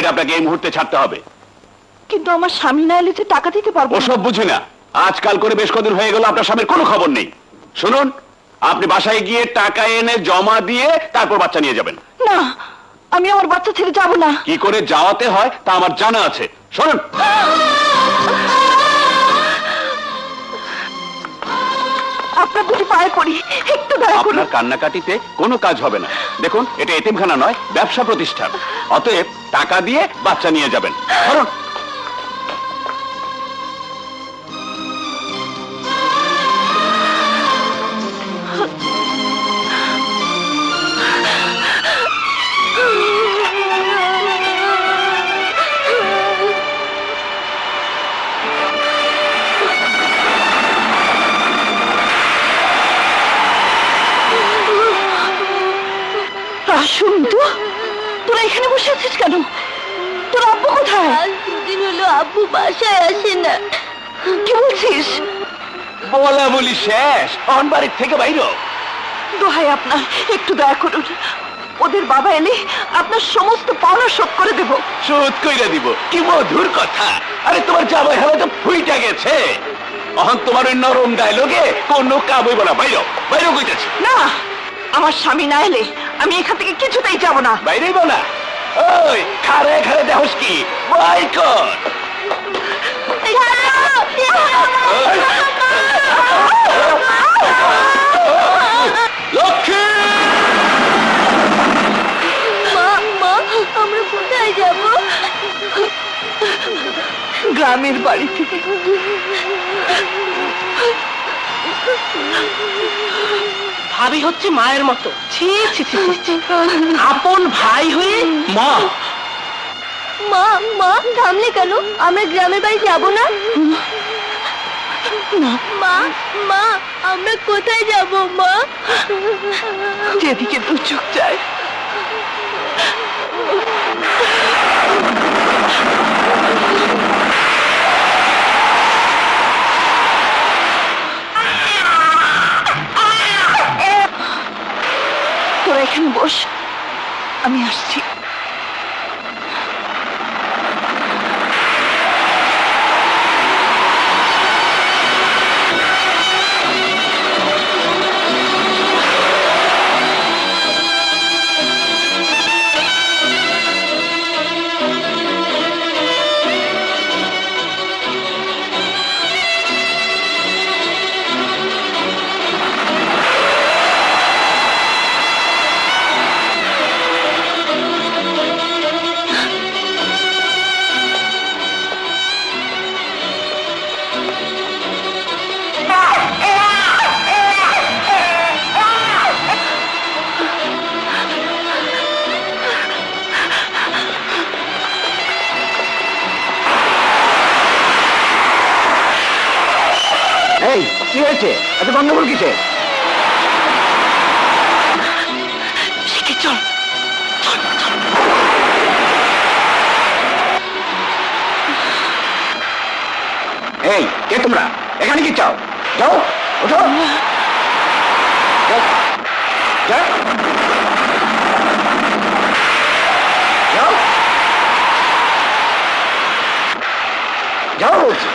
বাড়িটা আপনাকে এই মুহূর্তে ছাড়তে হবে। কিন্তু আমার স্বামী না এলে যে টাকা দিতে পারবো না। ওসব বুঝি না, আজকাল করে বেশ কদিন হয়ে গেল আপনার স্বামীর কোনো খবর নেই। শুনুন, আপনি বাসায় গিয়ে টাকা এনে জমা দিয়ে তারপর বাচ্চা নিয়ে যাবেন। না, আমি আমার বাচ্চা ছেড়ে যাব না। কি করে যাওয়াতে হয় তা আমার জানা আছে, শুনুন। আপনার দুটি পায়ে পড়ি, একটু দয়া করুন। আপনার কান্নাকাটিতে কোনো কাজ হবে না। দেখুন, এটা এতিমখানা নয়, ব্যবসা প্রতিষ্ঠান। অতএব টাকা দিয়ে বাচ্চা নিয়ে যাবেন। ধরুন। শুন তো, তোরা এখানে বসে আছিস কেন? তোর আব্বু কোথায়? আজ দুদিন হলো আব্বু বাসায় আসে না। কি বলছিস? বলা বলি শেষ, অন বাড়ির থেকে বাইরো। দোহাই আপনার, একটু দয়া করুন। ওদের বাবা এলে আপনার সমস্ত পাওনা শোধ করে দেব। শোধ কইরা দিব? কি মধুর কথা। আরে তোমার জামাই হবে তো ফুইটা গেছে। অহন তোমার ওই নরম ডায়লগে কোনো কাম হইব না। বাইরো, বাইরো কইতাছি। না, আমার স্বামী না এলে আমি এখান থেকে কিছুতেই যাব না। বাইরেই বলা। ওই খারে খারে দেহস কি বাই কর। লক্ষ্মী, মা, মা, আমরা কোথায় যাব? গ্রামের বাড়ি থেকে। ভাবি হচ্ছে মায়ের মতো। ছি ছি ছি ছি, আপন ভাই হয়ে মা। মা, মা, থামলে কেন? আমরা গ্রামের বাড়ি যাব না? মা, মা, আমরা কোথায় যাব মা? যেদিকে দু চোখ যায়। তোরা এখানে বস, আমি আসছি। এই কি হয়েছে? এত গন্ডগোল কিসে? শিখে চল। এই কে তোমরা? এখানে কি চাও? যাও, ওঠো। যাও, যাও। যাও, যাও বলছি।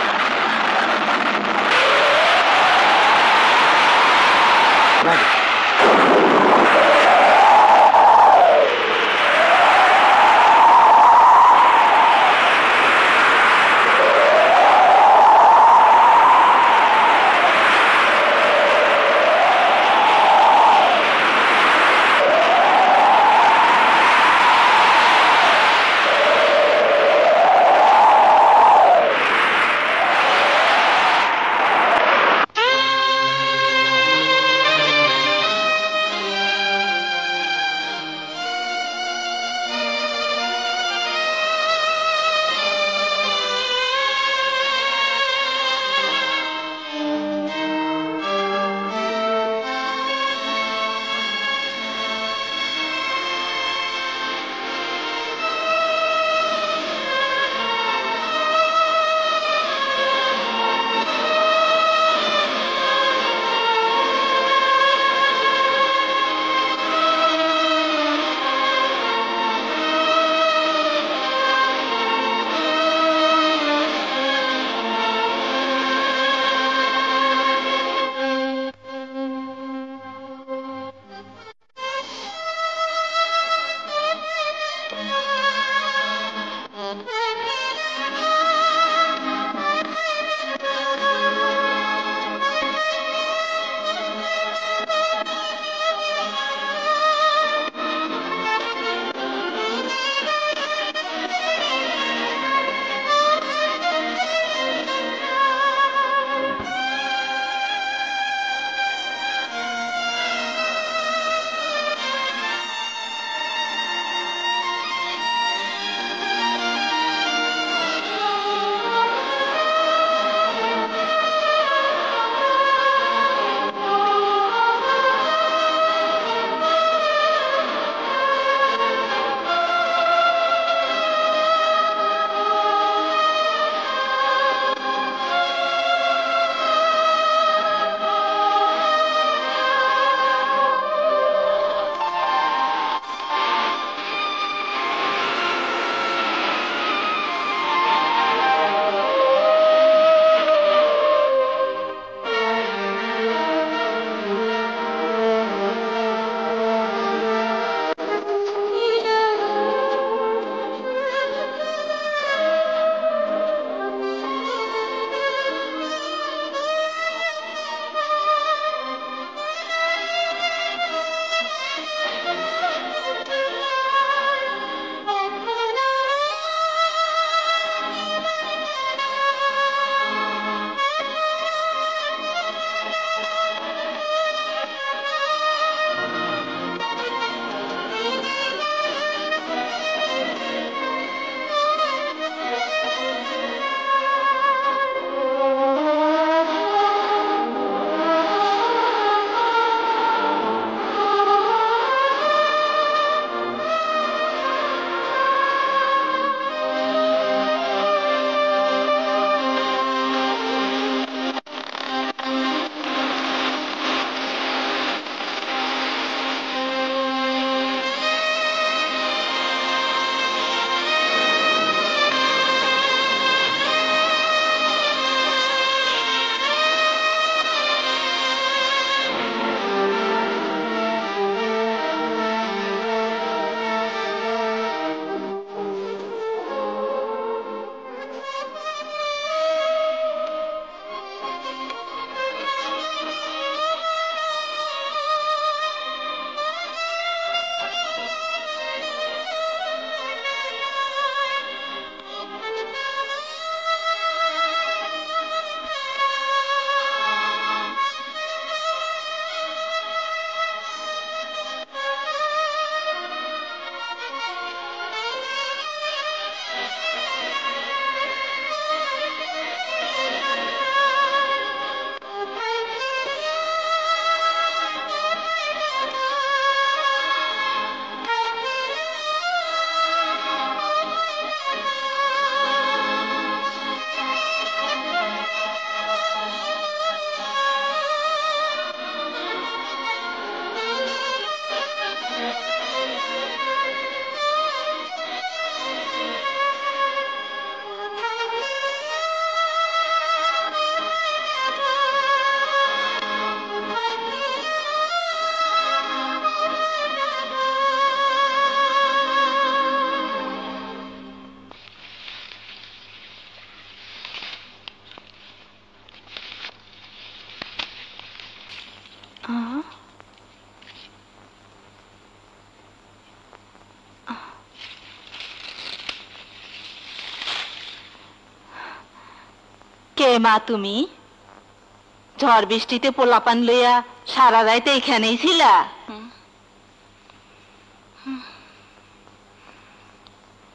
কে মা তুমি? ঝড় বৃষ্টিতে পোলাপান লইয়া সারা রাইতে এখানেই ছিলা?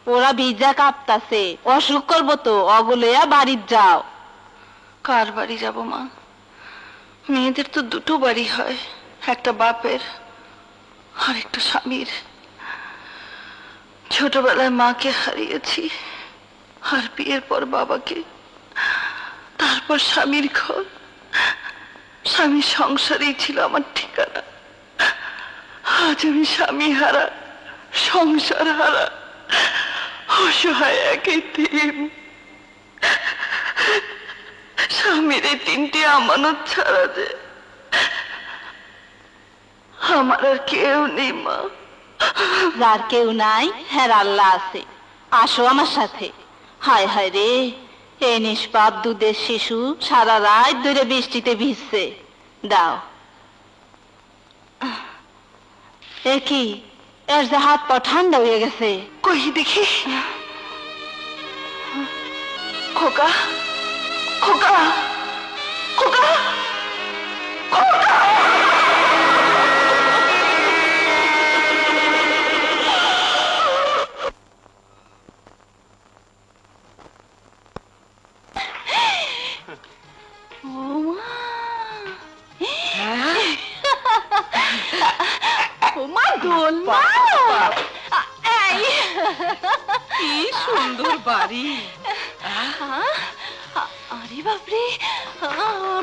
ওরা ভিজা কাঁপতাছে, অসুখ করবো তো, অগুলইয়া বাড়ির যাও। কার বাড়ি যাব মা? মেয়েদের তো দুটো বাড়ি হয়, একটা বাপের আর একটা স্বামীর। ছোটবেলায় মাকে হারিয়েছি, আর বিয়ের পর বাবাকে, তারপর স্বামীর ঘর। স্বামীর সংসারেই ছিল আমার ঠিকানা। আজ আমি স্বামী হারা, সংসার হারা, অসহায় একই দিন। স্বামীর এই তিনটি আমানত ছাড়া যে আমার আর কেউ নেই মা। যার কেউ নাই, হ্যাঁ আল্লাহ আছে। আসো আমার সাথে। হায় হায় রে, এই নিষ্পাপ দুধের শিশু সারা রাত ধরে বৃষ্টিতে ভিজছে। দাও। এ কি, এর যে হাত পা ঠান্ডা হয়ে গেছে। কই দেখি। খোকা, খোকা, খোকা, খোকা। ওমা দোলনা, কি সুন্দর বাড়ি! আরে বাপরে,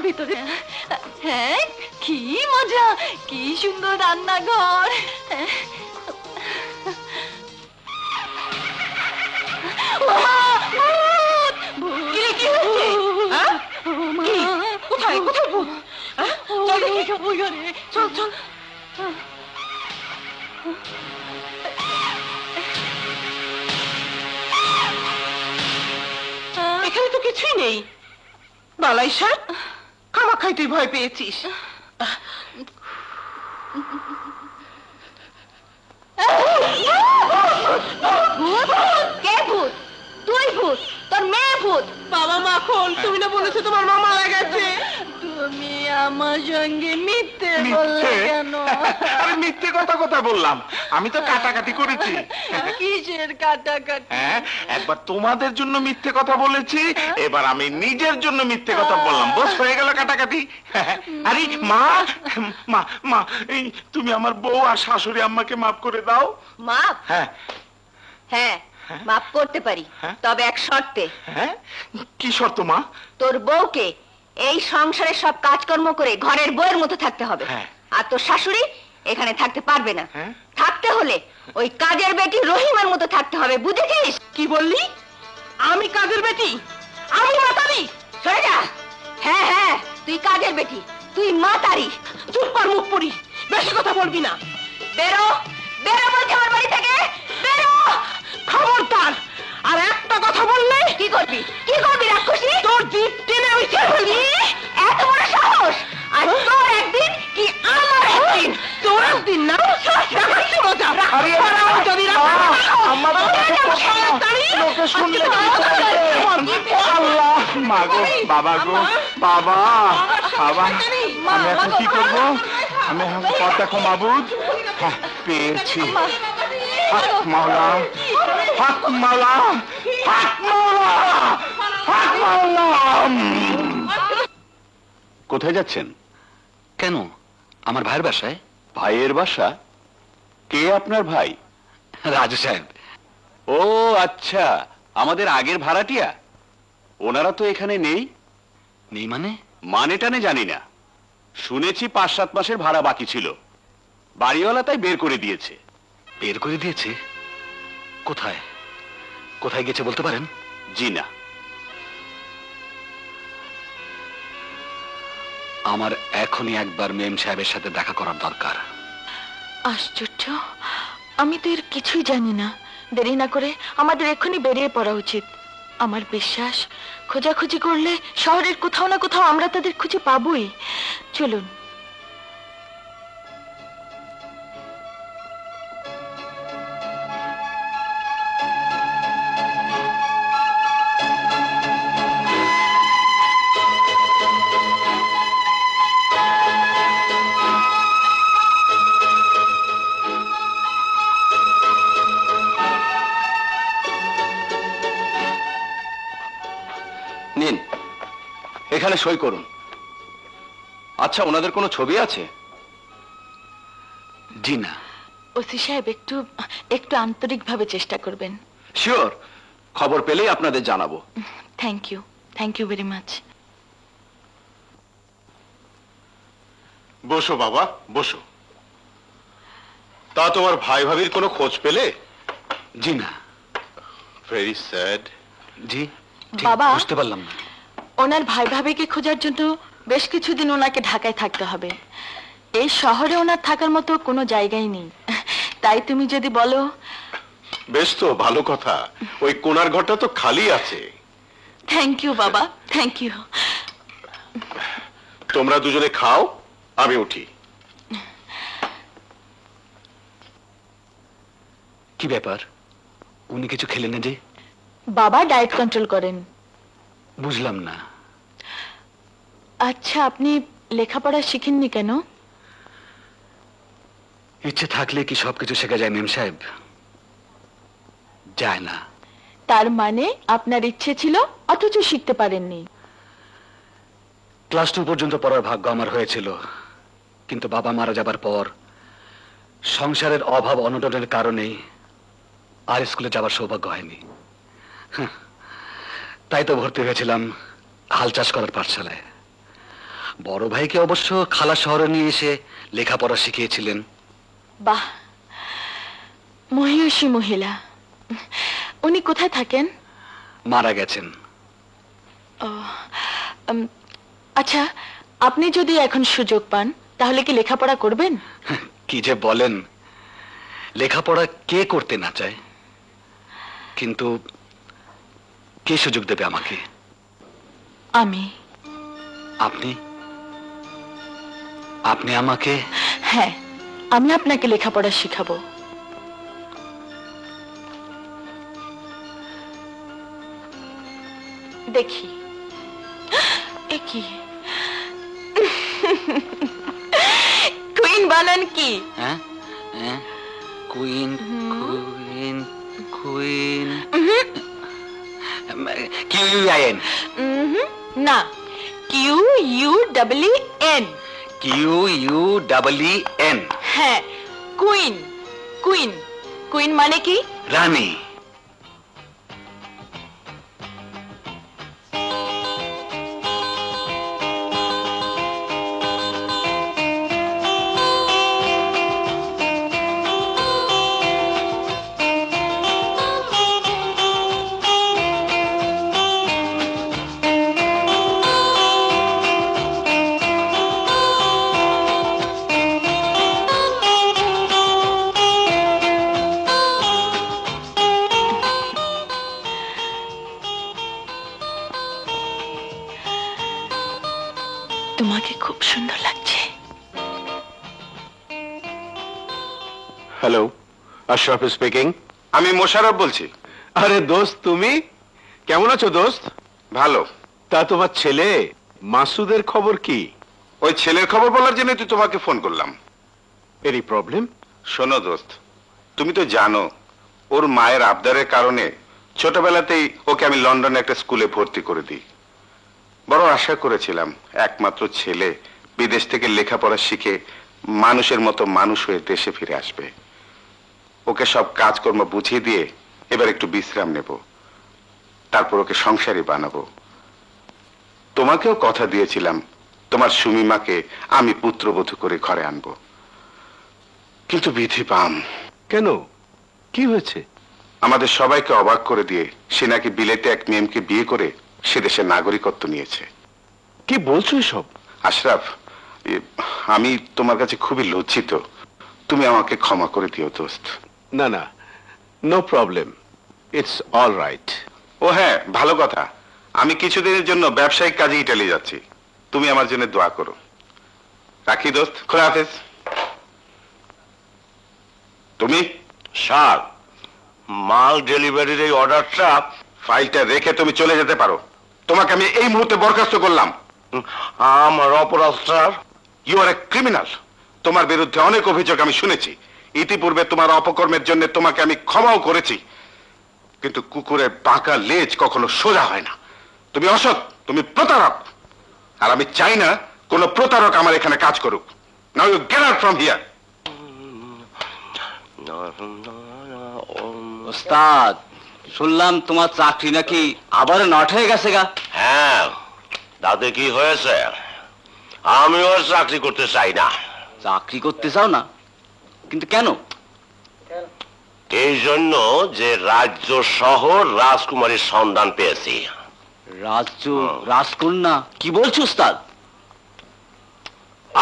ভিতরে হ্যাঁ কি মজা, কি সুন্দর রান্নাঘর। কোথায় কোথায় ভূত? চল চল। এখানে তো কিছুই নেই। বালাই সাহেব, খামাখাই তুই ভয় পেয়েছিস। কে ভূত? তুই ভূত? তোর মেয়ে ভূত? বাবা মাখন, তুমি না বলেছো তোমার মা মারা গেছে? তুমি আমার সঙ্গে মিথ্যে বললে কেন? আমি মিথ্যে কথা বললাম? আমি তো কাটাকাটি করেছি। কিসের কাটাকাটি? হ্যাঁ, একবার তোমাদের জন্য মিথ্যে কথা বলেছি, এবার আমি নিজের জন্য মিথ্যে কথা বললাম। বস হয়ে গেল কাটাকাটি। আরে মা, মা, মা, এই তুমি আমার বউ আর শাশুড়ি আম্মাকে মাফ করে দাও। মাপ? হ্যাঁ। হ্যাঁ, মাপ করতে পারি, তবে এক শর্তে। হ্যাঁ, কি শর্ত মা? তোর বউকে এই সংসারে সব কাজকর্ম করে ঘরের বউয়ের মতো থাকতে হবে। হ্যাঁ। আর তোর শাশুড়ি এখানে থাকতে পারবে না। হ্যাঁ। থাকতে হলে ওই কাজের বেটি রহিমার মতো থাকতে হবে, বুঝেছিস? কি বললি? আমি কাজের বেটি? আমি মাতারি? সরে যা। হ্যাঁ হ্যাঁ, তুই কাজের বেটি, তুই মাতারি। চুপ কর, মুখ পুরি, বেশি কথা বলবি না। বেরো, বেরো বলছি আমার বাড়ি থেকে, বেরো। খবরদার, আর একটা কথা বললে কি করবি? কি করবি রাক্ষসী? তোর জিভ টেনে আমি ছেড়ে ফেলবি। এত বড় সাহস! আর তোর একদিন কি আমার একদিন? তোর একদিন না, দেখাচ্ছি মজা। আরে, যদি আম্মা তো লোকে শুনলে কি করবে? আল্লাহ, মা গো, বাবা গো, বাবা, বাবা, আমি এখন কি করব? আমি এখন পথ দেখো মাবুদ। হ্যাঁ, পেয়েছি। হক মাওলা, হক মাওলা, হক মাওলা, হক মাওলা। কোথায় যাচ্ছেন? কেন, আমার ভাইয়ের বাসায়। ভাইয়ের বাসা? কে আপনার ভাই? রাজু সাহেব। ও আচ্ছা, আমাদের আগের ভাড়াটিয়া। ওনারা তো এখানে নেই। নেই মানে? মানে টানে জানি না, শুনেছি 5-7 মাসের ভাড়া বাকি ছিল, বাড়িওয়ালা তাই বের করে দিয়েছে। বের করে দিয়েছে? কোথায় কোথায় গেছে বলতে পারেন? জি না। আমার এখনই একবার মেম সাহেবের সাথে দেখা করার দরকার। আশ্চর্য, আমি তো এর কিছুই জানি না। দেরি না করে আমাদের এক্ষুনি বেরিয়ে পড়া উচিত। আমার বিশ্বাস, খোঁজাখুঁজি করলে শহরের কোথাও না কোথাও আমরা তাদের খুঁজে পাবোই। চলুন। এখানে সই করুন। আচ্ছা, ওনাদের কোনো ছবি আছে? জি না। ওসি সাহেব, একটু একটু আন্তরিকভাবে চেষ্টা করবেন। শিওর, খবর পেলেই আপনাদের জানাবো। Thank you very much. বসো বাবা, বসো। তা তোমার ভাই ভাবির কোনো খোঁজ পেলে? জি না। Very sad. জি, ঠিক বাবা। বুঝতে পারলাম না। ওনার ভাই ভাবিকে খোঁজার জন্য বেশ কিছুদিন ওনাকে ঢাকায় থাকতে হবে। এই শহরে ওনার থাকার মতো কোনো জায়গাই নেই। তাই তুমি যদি বলো। বেশ, তো ভালো কথা। ওই কোণার ঘরটা তো খালি আছে। থ্যাংক ইউ বাবা, থ্যাংক ইউ। তোমরা দুজনে খাও, আমি উঠি। কি ব্যাপার, উনি কিছু খেলেন না যে? বাবা ডায়েট কন্ট্রোল করেন। বুঝলাম না। আচ্ছা, আপনি লেখাপড়া শিখেননি কেন? ইচ্ছে থাকলে কি সবকিছু শেখা যায় মেম সাহেব? যায় না। তার মানে আপনার ইচ্ছে ছিল অথচ শিখতে পারেননি। ক্লাস 2 পর্যন্ত পড়ার ভাগ্য আমার হয়েছিল, কিন্তু বাবা মারা যাবার পর সংসারের অভাব অনটনের কারণে আর স্কুলে যাবার সৌভাগ্য হয়নি। তাই তো ভর্তি হয়েছিলাম হাল চাষ করার পাঠশালায়। বড় ভাইকে অবশ্য খালা শহরে নিয়ে এসে লেখাপড়া শিখিয়েছিলেন। বাহ, মহিষী মহিলা। উনি কোথায় থাকেন? মারা গেছেন। আচ্ছা, আপনি যদি এখন সুযোগ পান তাহলে কি লেখাপড়া করবেন? কি যে বলেন, লেখাপড়া কে করতে না চায়, কিন্তু কে সুযোগ দেবে আমাকে? আমি। আপনি? আপনি আমাকে? হ্যাঁ, আমি আপনাকে লেখাপড়া শিখাবো। দেখি এ কি কুইন বানান কি? হ্যাঁ, কুইন কুইন কুইন QUIN। না, QUEEN। QUEEN। হ্যাঁ, কুইন। কুইন কুইন মানে কি? রানী। তোমাকে খুব সুন্দর লাগছে। Hello, Ashraf speaking. আমি মোশাররফ বলছি। আরে দোস্ত, তুমি কেমন আছো দোস্ত? ভালো। তা তোমার ছেলে মাসুদের খবর কি? ওই ছেলের খবর বলার জন্য তো তোমাকে ফোন করলাম। Any problem? শোনো দোস্ত, তুমি তো জানো ওর মায়ের আবদারের কারণে ছোটবেলাতেই ওকে আমি লন্ডনে একটা স্কুলে ভর্তি করে দিই। বড় আশা করেছিলাম একমাত্র ছেলে বিদেশ থেকে লেখাপড়া শিখে মানুষের মতো মানুষ হয়ে দেশে ফিরে আসবে। ওকে সব কাজকর্ম বুঝিয়ে দিয়ে এবার একটু বিশ্রাম নেব, তারপর ওকে সংসারী বানাবো। তোমাকেও কথা দিয়েছিলাম তোমার সুমিমাকে আমি পুত্রবধূ করে ঘরে আনবো, কিন্তু বিধি পাম। কেন, কি হয়েছে? আমাদের সবাইকে অবাক করে দিয়ে সে নাকি বিলেতে এক মেয়েকে বিয়ে করে সে দেশের নাগরিকত্ব নিয়েছে। কি বলছো সব? আশরাফ, আমি তোমার কাছে খুবই লজ্জিত। তুমি আমাকে ক্ষমা করে দিও দোস্ত। না না, no problem, it's all right. ও হ্যাঁ, ভালো কথা, আমি কিছুদিনের জন্য ব্যবসায়িক কাজে ইটালি যাচ্ছি। তুমি আমার জন্য দোয়া করো। রাখি দোস্ত, খোদা হাফেজ। তুমি স্যার, মাল ডেলিভারির এই অর্ডারটা, ফাইলটা রেখে তুমি চলে যেতে পারো। তোমাকে আমি এই মুহূর্তে বরখাস্ত করলাম। আমার অপরাধ sir? You are a criminal. তোমার বিরুদ্ধে অনেক অভিযোগ আমি শুনেছি। ইতিপূর্বে তোমার অপকর্মের জন্য তোমাকে আমি ক্ষমাও করেছি, কিন্তু কুকুরের বাঁকা লেজ কখনো সোজা হয় না। তুমি অসৎ, তুমি প্রতারক। আর আমি চাই না কোনো প্রতারক আমার এখানে কাজ করুক। Now you get out from here. ওস্তাদ, শুনলাম তোমার চাকরি নাকি আবার নট হয়ে গেছে গা? হ্যাঁ, তাতে কি হয়েছে? আমিও চাকরি করতে চাই না। চাকরি করতে চাও না? কিন্তু কেন? এই জন্য যে রাজ্য শহর রাজকুমারীর সন্ধান পেয়েছি। রাজ্য রাজকন্যা? কি বলছো ওস্তাদ?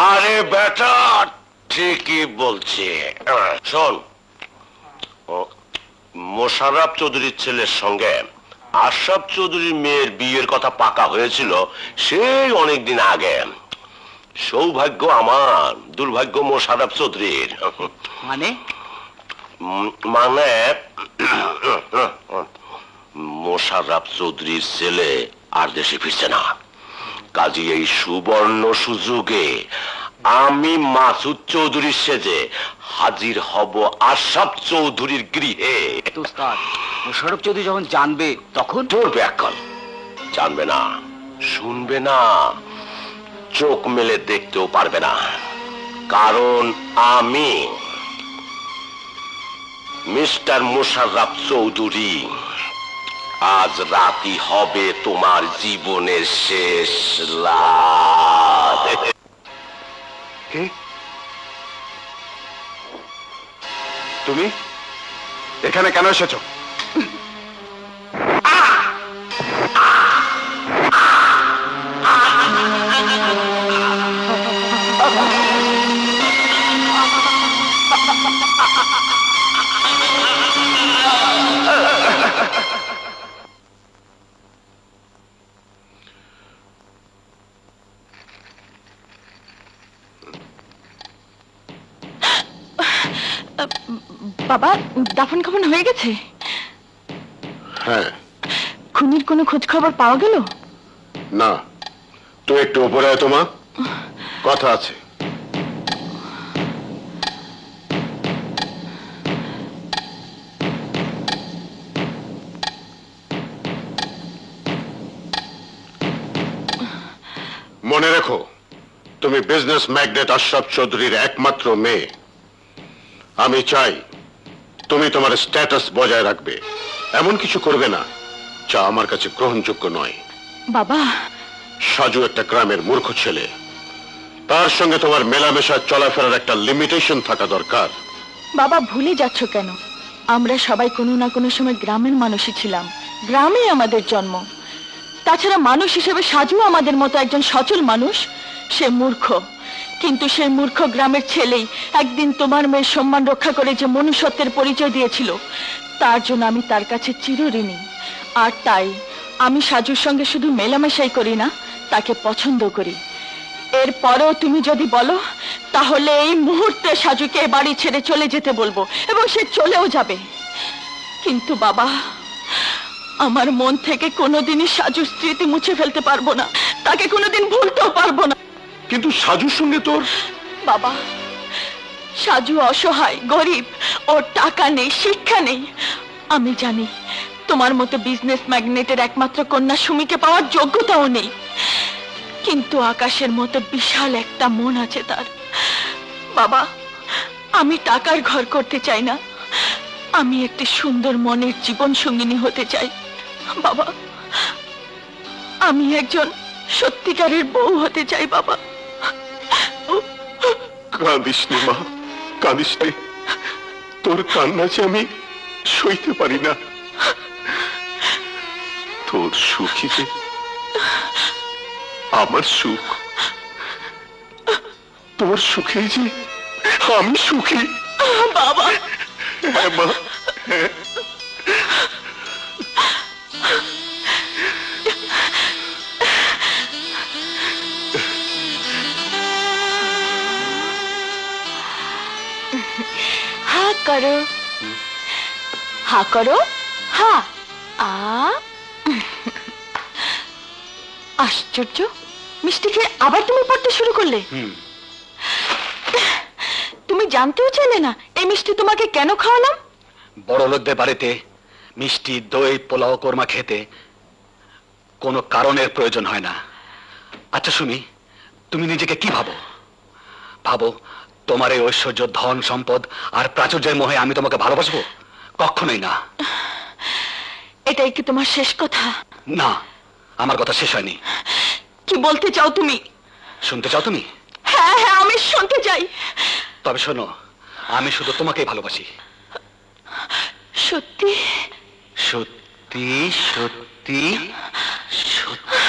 আরে বেটা, ঠিকই বলছে। শোন, মোশাররফ চৌধুরীর ছেলের সঙ্গে আশরাফ চৌধুরীর মেয়ের বিয়ের কথা পাকা হয়েছিল সেই অনেকদিন আগে। সৌভাগ্য আমার, দুর্ভাগ্য মোশাররফ চৌধুরীর। মানে? মানে মোশাররফ চৌধুরীর ছেলে আর দেশে ফিরছে না। কাজী এই সুবর্ণ সুযোগে আমি মাসুদ চৌধুরীর সেজে হাজির হব আশরাফ চৌধুরীর গৃহে। ওস্তাদ, মোশাররফ চৌধুরী যখন জানবে তখন? তোর ব্যাকল জানবে না, শুনবে না, চোখ মেলে দেখতেও পারবে না। কারণ আমি মিস্টার মোশাররফ চৌধুরী। আজ রাতই হবে তোমার জীবনের শেষ রাত। কে তুমি? এখানে কেন এসেছো? বাবা, দাফন কাফন হয়ে গেছে? হ্যাঁ। খুনির কোনো খোঁজ খবর পাওয়া গেল? না, তুই একটু উপরে আয় তো মা, কথা আছে। মনে রেখো, তুমি বিজনেস ম্যাগনেট আশরাফ চৌধুরীর একমাত্র মেয়ে। আমি চাই তুমি তোমার স্ট্যাটাস বজায় রাখবে, এমন কিছু করবে না যা আমার কাছে গ্রহণযোগ্য নয়। বাবা, সাজু একটা গ্রামের মূর্খ ছেলে, তার সঙ্গে তোমার মেলামেশা চলাফেরার একটা লিমিটেশন থাকা দরকার। বাবা ভুলে যাচ্ছ কেন? আমরা সবাই কোনো না কোনো সময় গ্রামের মানুষই ছিলাম, গ্রামে আমাদের জন্ম। তাছাড়া মানুষ হিসেবে সাজু আমাদের মতো একজন সচল মানুষ। সে মূর্খ, কিন্তু সেই মূর্খ গ্রামের ছেলেই একদিন তোমার মেয়ের সম্মান রক্ষা করে যে মনুষ্যত্বের পরিচয় দিয়েছিল, তার জন্য আমি তার কাছে চিরঋণী। আর তাই আমি সাজুর সঙ্গে শুধু মেলামেশাই করি না, তাকে পছন্দ করি। এরপরেও তুমি যদি বলো, তাহলে এই মুহূর্তে সাজুকে বাড়ি ছেড়ে চলে যেতে বলবো, এবং সে চলেও যাবে। কিন্তু বাবা, আমার মন থেকে কোনোদিনই সাজুর স্মৃতি মুছে ফেলতে পারবো না, তাকে কোনোদিন ভুলতেও পারবো না। কিন্তু সাজুর সঙ্গে তোর... বাবা, সাজু অসহায়, গরিব, ওর টাকা নেই, শিক্ষা নেই। আমি জানি তোমার মতো বিজনেস ম্যাগনেটের একমাত্র কন্যা সুমিকে পাওয়ার যোগ্যতাও নেই, কিন্তু আকাশের মতো বিশাল একটা মন আছে তার। বাবা, আমি টাকার ঘর করতে চাই না, আমি একটি সুন্দর মনের জীবন সঙ্গিনী হতে চাই। বাবা, আমি একজন সত্যিকারের বউ হতে চাই। বাবা, কাঁদিস নে মা, কাঁদিস নে, তোর কান্না যে আমি সইতে পারি না। তোর সুখী যে আমার সুখ, তোর সুখে যে আমি সুখী। বাবা, হ্যাঁ মা, হ্যাঁ। হা করো, হা করো, হা। আশ্চর্য, মিষ্টিকে আবার তুমি পড়তে শুরু করলে? তুমি জানতেও চাইলে না এই মিষ্টি তোমাকে কেন খাওয়ালাম? বড় লোকদের বাড়িতে মিষ্টি, দই, পোলাও, কোরমা খেতে কোনো কারণের প্রয়োজন হয় না। আচ্ছা সুমি, তুমি নিজেকে কি ভাবো? ভাবো তোমার এই ঐশ্বর্য, ধন সম্পদ আর প্রাচুর্যের মোহে আমি তোমাকে ভালোবাসবো? কখনোই না। এটাই কি তোমার শেষ কথা? না, আমার কথা শেষ হয়নি। কি বলতে চাও তুমি? শুনতে চাও তুমি? হ্যাঁ হ্যাঁ, আমি শুনতে চাই। তবে শোনো, আমি শুধু তোমাকেই ভালোবাসি। সত্যি? সত্যি সত্যি সত্যি।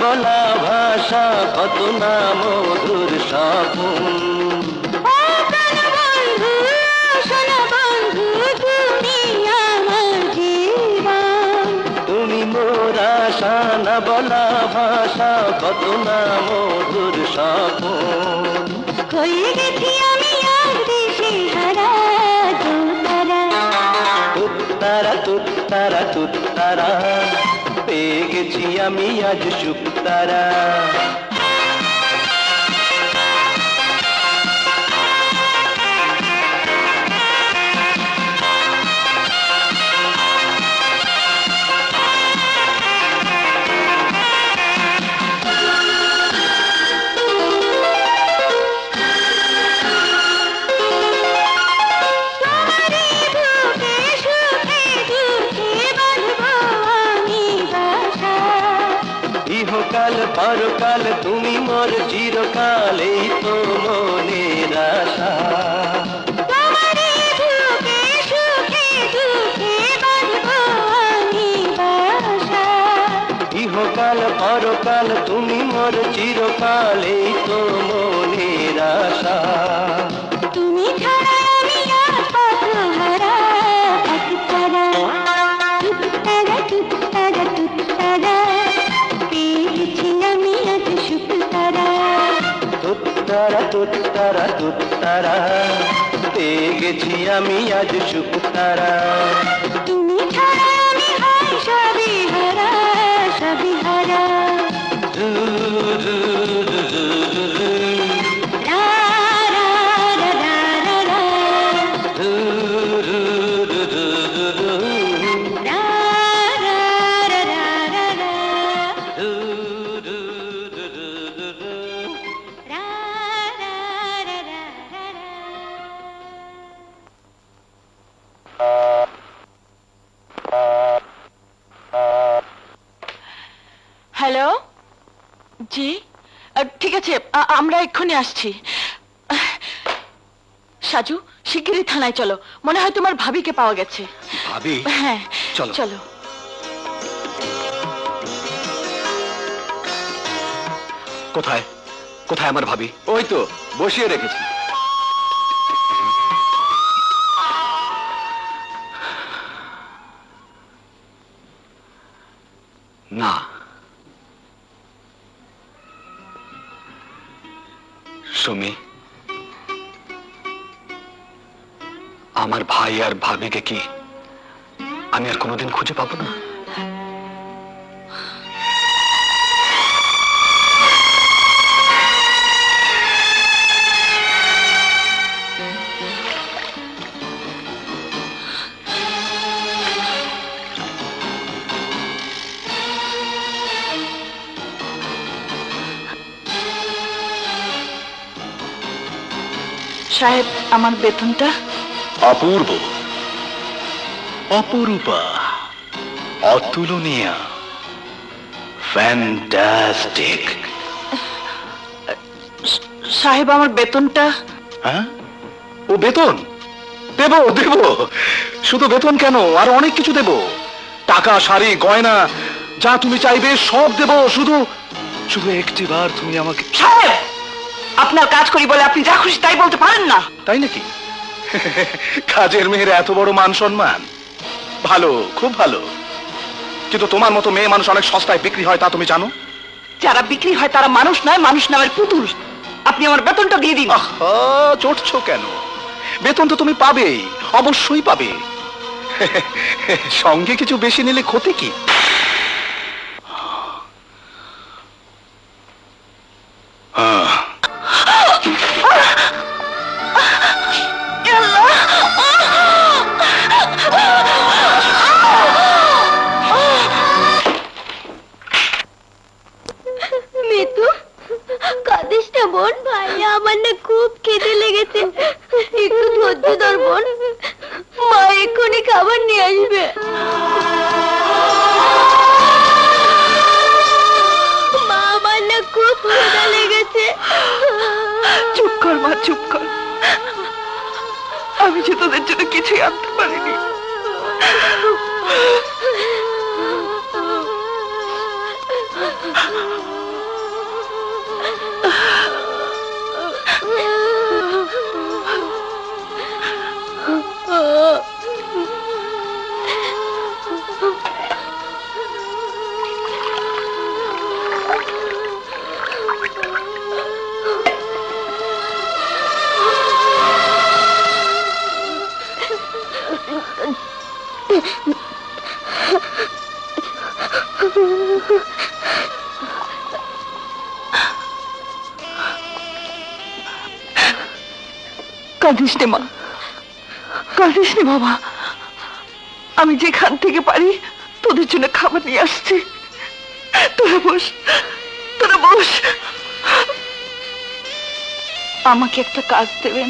বলা ভাষা কত না মধুর স্বপন। তুমি মোর আশা না বলা ভাষা কত না মধুর স্বপন। হয়ে গেছি আমি আর দেশে হারা তুত্তারা তুত্তারা তুত্তারা পেয়ে গেছি আমি আজ সুখ তারা। ইহকাল পরকাল তুমি মোর চিরকাল এই তো মনের আশা। ইহকাল পরকাল তুমি মোর চিরকাল এই তো মনের আশা। তুমি ছাড়া আমি আর পথহারা একতারা তুত্তারা তুত্তারা তুত্তারা পেয়েছি আমি আজ সুখ তারা। তুত্তারা তুত্তারা তুত্তারা পেয়ে গেছি আমি আজ সুখ তারা। তুমি ছাড়া আমি হাই সবই হারা সবই হারা। রা রা রা রা রা রা। রা রা রা রা রা রা। রা রা রা রা রা রা। হ্যালো, জি ঠিক আছে, আমরা এক্ষুনি আসছি। সাজু, শিগগিরই থানায় চলো, মনে হয় তোমার ভাবিকে পাওয়া গেছে। ভাবি? হ্যাঁ চলো চলো। কোথায়? কোথায় আমার ভাবি? ওই তো বসিয়ে রেখেছি। না, সুমি, আমার ভাই আর ভাবিকে কি আমি আর কোনোদিন খুঁজে পাবো না? সাহেব, আমার বেতনটা? অপূর্ব, অপরূপা, অতুলনীয়, ফ্যান্টাস্টিক। সাহেব, আমার বেতনটা? হ্যাঁ, ও বেতন দেব দেব, শুধু বেতন কেন, আর অনেক কিছু দেব। টাকা, শাড়ি, গয়না, যা তুমি চাইবে সব দেব। শুধু শুধু একটিবার তুমি আমাকে। সাহেব, আপনার কাজ করি বলে আপনি যা খুশি তাই বলতে পারেন না। তাই নাকি? কাজের মেয়ের এত বড় মান সম্মান, ভালো, খুব ভালো। কিন্তু তোমার মতো মেয়ে মানুষ অনেক সস্তায় বিক্রি হয়, তা তুমি জানো? যারা বিক্রি হয় তারা মানুষ নয়, মানুষ নামের পুতুল। আপনি আমার বেতনটা দিয়ে দিন। চটছো কেন? বেতন তো তুমি পাবেই, অবশ্যই পাবে। সঙ্গে কিছু বেশি নিলে ক্ষতি কি? মিতু, কাঁদিস না বোন। ভাই, আমার না খুব খিদে লেগেছে, একটু ধৈর্য ধর বোন। মা এক্ষুনি খাবার নিয়ে আসবে। মা, আমার না খুব খিদে লেগেছে। চুপ কর মা, চুপ কর। আমি যে তোদের জন্য কিছুই আনতে পারিনি। কাঁদিস নে মা, কাঁদিস নে বাবা। আমি যেখান থেকে পারি তোদের জন্য খাবার নিয়ে আসছি। তোরা বস, তোরা বস। আমাকে একটা কাজ দেবেন?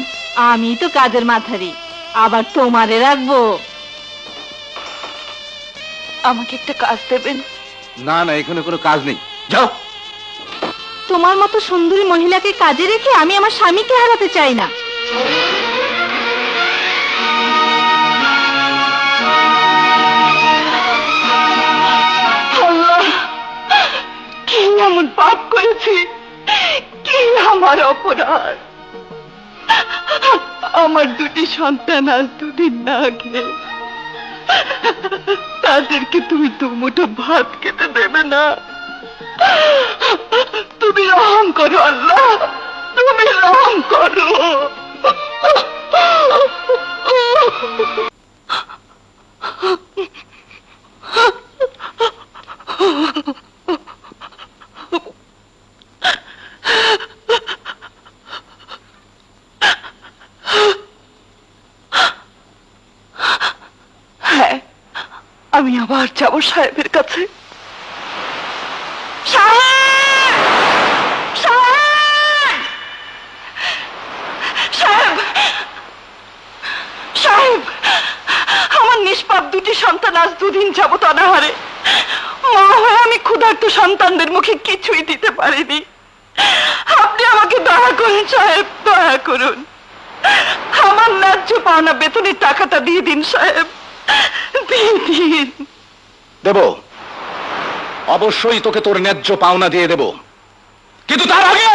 আমি তো কাজের মাথারি, আবার তোমারে রাখবো? আমাকে একটা কাজ দেবেন? না না, এখানে কোনো কাজ নেই, যাও। তোমার মতো সুন্দরী মহিলাকে কাজে রেখে আমি আমার স্বামীকে হারাতে চাই না। আল্লাহ, কি এমন পাপ করেছি, কি আমার অপরাধ? আমার দুটি সন্তান আজ দুদিন না খেয়ে, তাদেরকে তুমি দুমুঠো ভাত খেতে দেবে না? তুমি রহম করো আল্লাহ, তুমি রহম করো। হ্যাঁ, আমি আবার যাব সাহেবের কাছে। সাহেব! সাহেব! সাহেব! সাহেব! আমার নিষ্পাপ দুটি সন্তান আজ দুদিন যাবত অনাহারে। মা হয়ে আমি ক্ষুধার্ত সন্তানদের মুখে কিছুই দিতে পারিনি। আপনি আমাকে দয়া করুন সাহেব, দয়া করুন। আমার ন্যায্য পাওনা বেতনের টাকাটা দিয়ে দিন সাহেব, দিয়ে দিন। দেব, অবশ্যই তোকে তোর ন্যায্য পাওনা দিয়ে দেব, কিন্তু তার আগে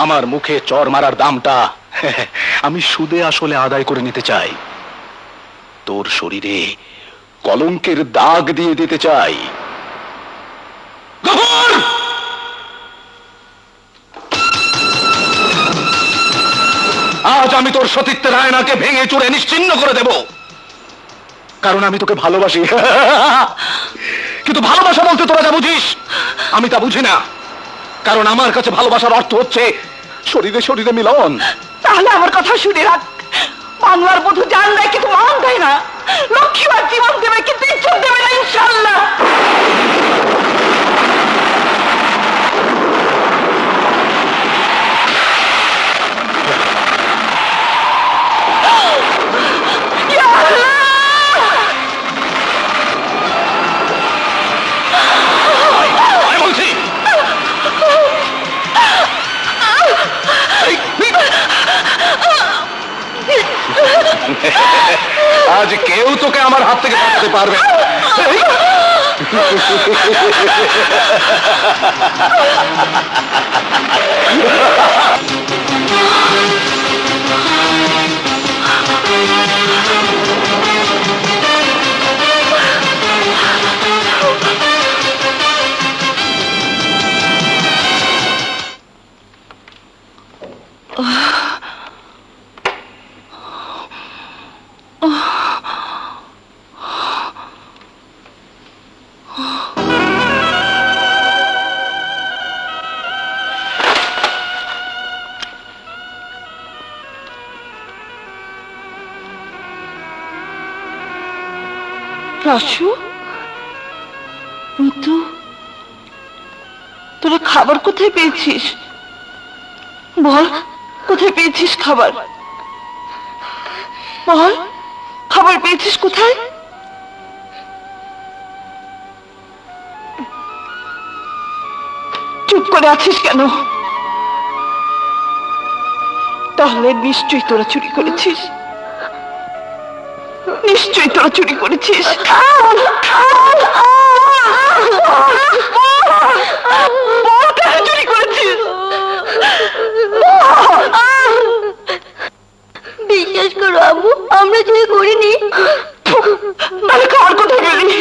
আমার মুখে চর মারার দামটা আমি সুদে আসলে আদায় করে নিতে চাই। তোর শরীরে কলঙ্কের দাগ দিয়ে দিতে চাই। গফুর! আজ আমি তোর সতীত্বের আয়নাকে ভেঙে চুরে নিশ্চিহ্ন করে দেব, কারণ আমি তোকে ভালোবাসি। কিন্তু ভালোবাসা বলতে তোরা যা বুঝিস আমি তা বুঝি না, কারণ আমার কাছে ভালোবাসার অর্থ হচ্ছে শরীরে শরীরে মিলন। তাহলে আমার কথা শুনে রাখ, বাংলার বধূ জান দেয় কিন্তু মান দেয় না, লক্ষ্মীবার জীবন দেবে কিন্তু ইজ্জত দেবে না, ইনশাআল্লাহ। আজ কেউ তোকে আমার হাত থেকে বাঁচাতে পারবে না। রাসু, মিতু, তোরা খাবার কোথায় পেয়েছিস? বল, কোথায় পেয়েছিস খাবার? বল, খাবার পেয়েছিস কোথায়? চুপ করে আছিস কেন? তাহলে নিশ্চয়ই তোরা চুরি করেছিস, নিশ্চয়ই তোরা চুরি করেছিস। চুরি করেছিস? বিশ্বাস করো আম্মু, আমরা চুরি করিনি। তাহলে খাবার কোথায় গেলি?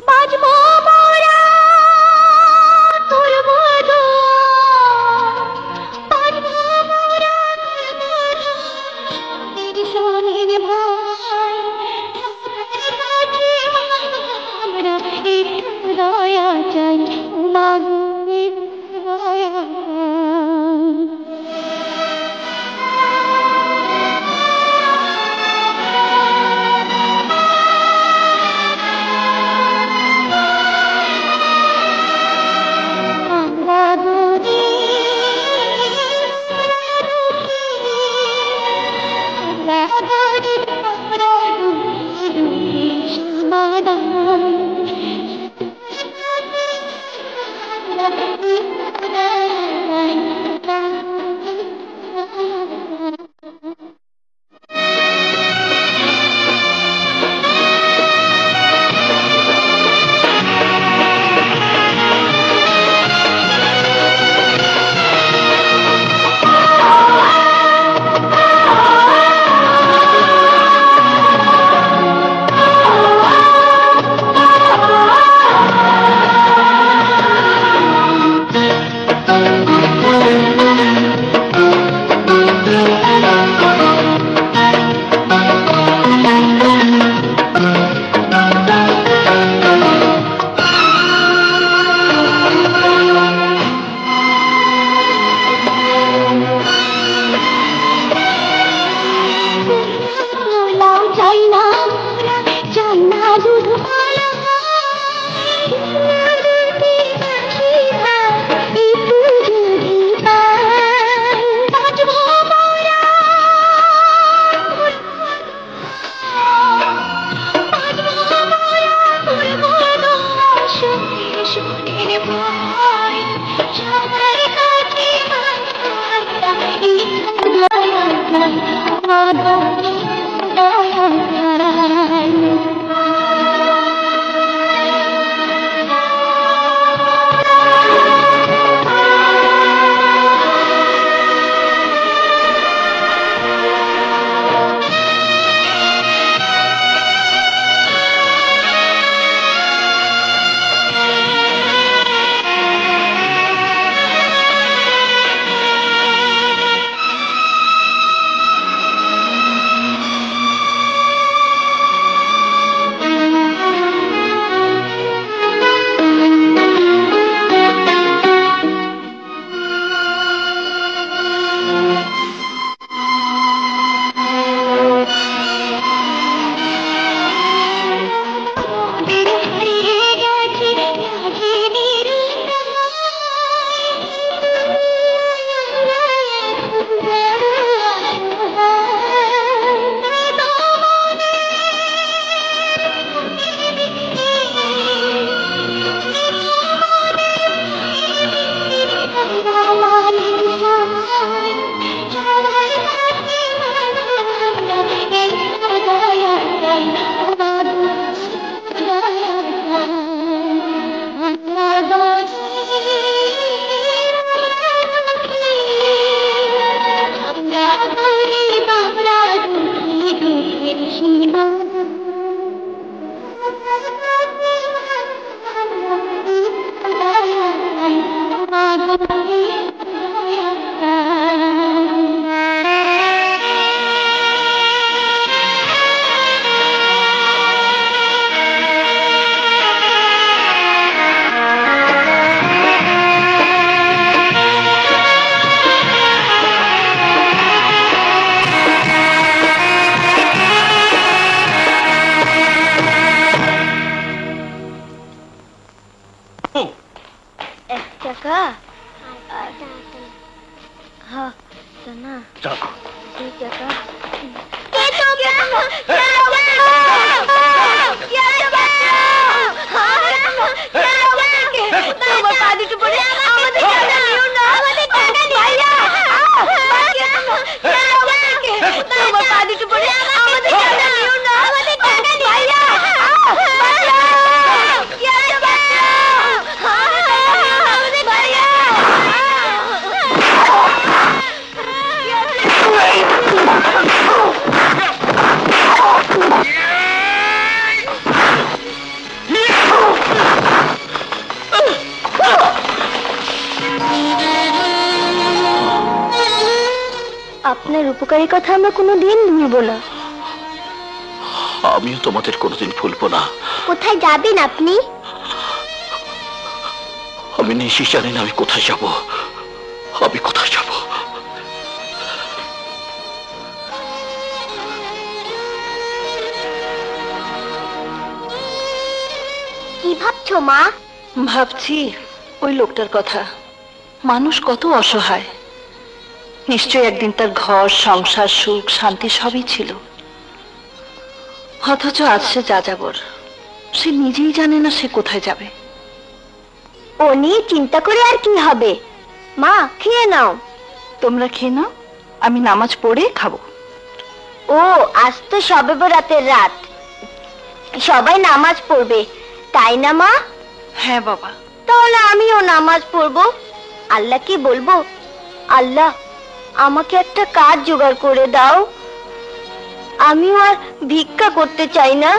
তোমার পা দুটো পড়ে আমাদের টাকা নিও না, আমাদের টাকা ভাইয়া, তোমার পা দুটো পড়ে আমাদের টাকা নিও না, আমাদের টাকা ভাইয়া, আমাদের ভাইয়া। আপনার উপকারী কথা আমরা কোনোদিন ভুলবো না। আমিও তোমাদের কোনোদিন ভুলবো না। কোথায় যাবেন আপনি? আমি নিজেই জানি না আমি কোথায় যাব, আমি কোথায় যাব। কি ভাবছো মা? ভাবছি ওই লোকটার কথা। মানুষ কত অসহায়, নিশ্চয় একদিন তার ঘর সংসার সুখ শান্তি সবই ছিল, অথচ আজ সে যাযাবর। সে নিজেই জানে না সে কোথায় যাবে। ও নিয়ে চিন্তা করে আর কি হবে? মা খেয়ে নাও। তোমরা খেয়ে নাও, আমি নামাজ পড়ে খাবো। ও আজ তো শবে বরাতের রাত, সবাই নামাজ পড়বে তাই না মা? হ্যাঁ বাবা। তাহলে আমিও নামাজ পড়বো। আল্লাহকে বলবো, আল্লাহ আমাকে একটা কাজ জোগাড় করে দাও, আমিও আর ভিক্ষা করতে চাই না।